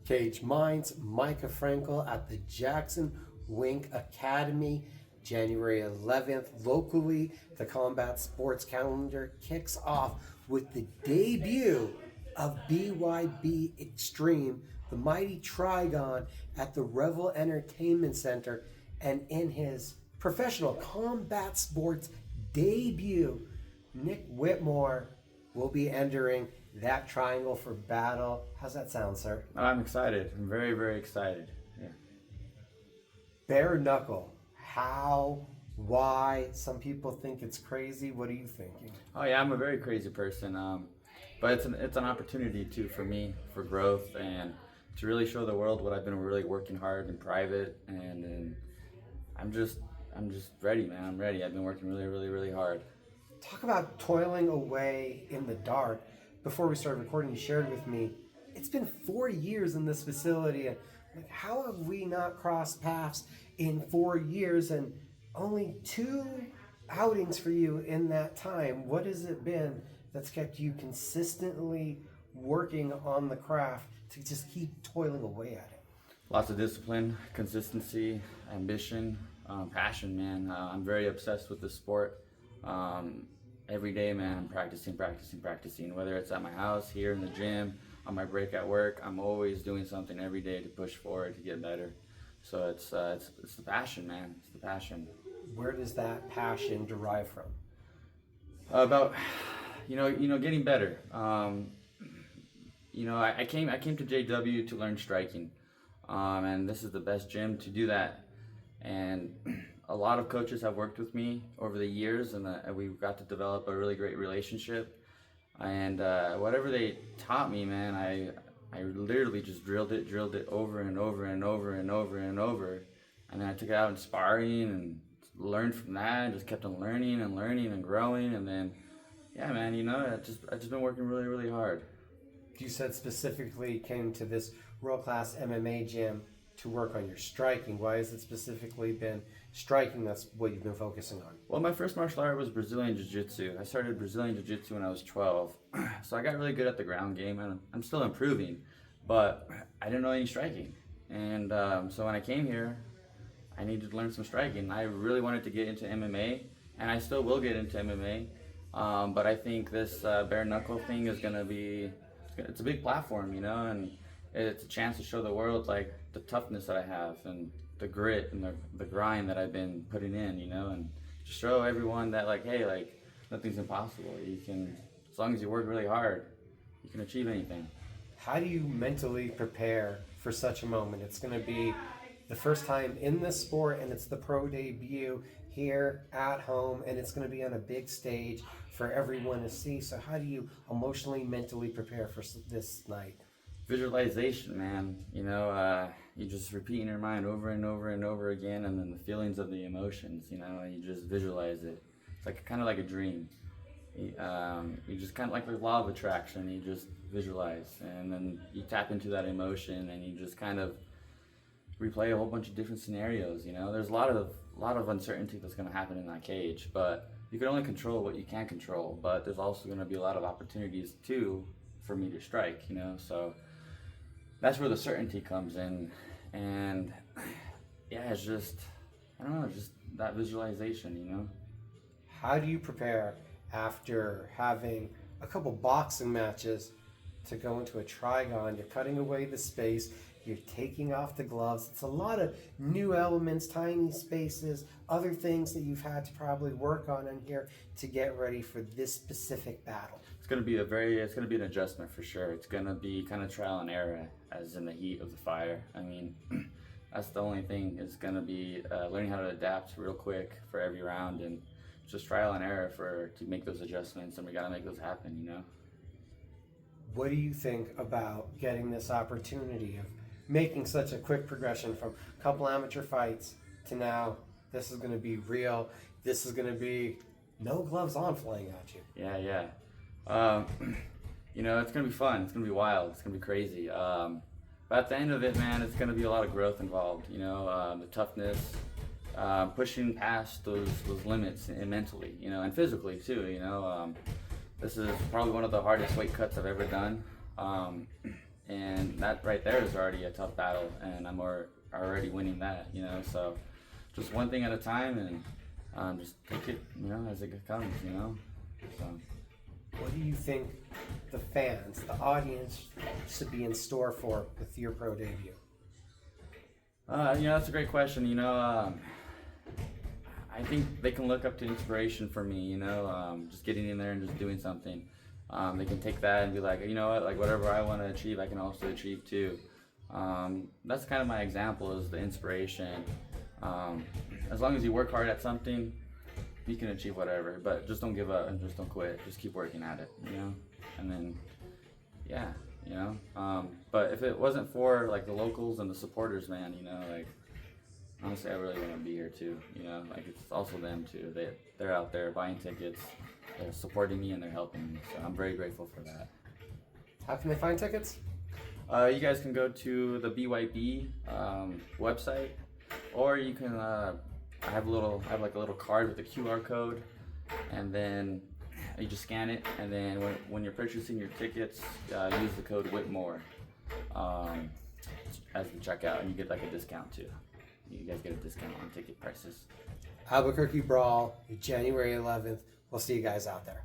Cage Minds, Micah Frankel at the Jacksonwink Academy, January 11th. Locally, the combat sports calendar kicks off with the debut of BYB Extreme, the mighty Trigon at the Revel Entertainment Center, and in his professional combat sports debut, Nick Whitmore will be entering that triangle for battle. How's that sound, sir? I'm excited. I'm very, very excited. Yeah. Bare knuckle. How? Why? Some people think it's crazy. What are you thinking? Oh yeah, I'm a very crazy person. But it's an opportunity too for me for growth and to really show the world what I've been really working hard in private, and I'm just ready, man. I'm ready. I've been working really, really, really hard. Talk about toiling away in the dark. Before we started recording, you shared with me, it's been 4 years in this facility. And like, how have we not crossed paths in 4 years and only 2 outings for you in that time? What has it been that's kept you consistently working on the craft to just keep toiling away at it? Lots of discipline, consistency, ambition, passion, man. I'm very obsessed with the sport. Every day, man, I'm practicing. Whether it's at my house, here in the gym, on my break at work, I'm always doing something every day to push forward, to get better. So it's the passion, man. It's the passion. Where does that passion derive from? About getting better. I came to JW to learn striking, and this is the best gym to do that. And a lot of coaches have worked with me over the years, and we've got to develop a really great relationship. And whatever they taught me, man, I literally just drilled it over and over. And then I took it out in sparring and learned from that, and just kept on learning and growing. And then, yeah, man, I've just been working really, really hard. You said specifically came to this world-class MMA gym to work on your striking. Why has it specifically been striking that's what you've been focusing on? Well, my first martial art was Brazilian Jiu-Jitsu. I started Brazilian Jiu-Jitsu when I was 12. So I got really good at the ground game, and I'm still improving, but I didn't know any striking. And so when I came here, I needed to learn some striking. I really wanted to get into MMA, and I still will get into MMA, but I think this bare knuckle thing is going to be, it's a big platform, and it's a chance to show the world like the toughness that I have and the grit and the grind that I've been putting in, and just show everyone that hey, nothing's impossible. You can, as long as you work really hard, you can achieve anything. How do you mentally prepare for such a moment? It's going to be the first time in this sport, and it's the pro debut here at home, and it's going to be on a big stage for everyone to see. So how do you emotionally, mentally prepare for this night? Visualization, man. You just repeat in your mind over and over again, and then the feelings of the emotions, you just visualize it. It's kind of like a dream. You just kind of like the law of attraction. You just visualize, and then you tap into that emotion, and you just kind of replay a whole bunch of different scenarios. There's a lot of uncertainty that's going to happen in that cage, but you can only control what you can control. But there's also going to be a lot of opportunities too for me to strike. So that's where the certainty comes in, and yeah, it's just, I don't know, just that visualization. How do you prepare after having a couple boxing matches to go into a trigon? You're cutting away the space, you're taking off the gloves. It's a lot of new elements, tiny spaces, other things that you've had to probably work on in here to get ready for this specific battle. It's going to be an adjustment for sure. It's going to be kind of trial and error, as in the heat of the fire. I mean, that's the only thing. It's going to be learning how to adapt real quick for every round, and just trial and error to make those adjustments, and we got to make those happen. What do you think about getting this opportunity of making such a quick progression from a couple amateur fights to now this is going to be real, this is going to be no gloves on flying at you? Yeah. It's going to be fun, it's going to be wild, it's going to be crazy. But at the end of it, man, it's going to be a lot of growth involved, the toughness, pushing past those limits and mentally, and physically too. This is probably one of the hardest weight cuts I've ever done. and that right there is already a tough battle, and I'm already winning that, you know. So just one thing at a time, and just take it, you know, as it comes, you know. So. What do you think the fans, the audience, should be in store for with your pro debut? That's a great question. I think they can look up to inspiration for me. Just getting in there and just doing something. They can take that and be like, you know what, like whatever I want to achieve, I can also achieve too. That's kind of my example, is the inspiration. As long as you work hard at something, you can achieve whatever, but just don't give up and just don't quit. Just keep working at it, and then, yeah, but if it wasn't for like the locals and the supporters, man, like honestly, I really want to be here too, like it's also them too. They're out there buying tickets, they're supporting me, and they're helping me, so I'm very grateful for that. How can they find tickets? You guys can go to the BYB website, or you can I have like a little card with a QR code, and then you just scan it, and then when you're purchasing your tickets, use the code Whitmore as the checkout, and you get like a discount too. You guys get a discount on ticket prices. Albuquerque Brawl, January 11th. We'll see you guys out there.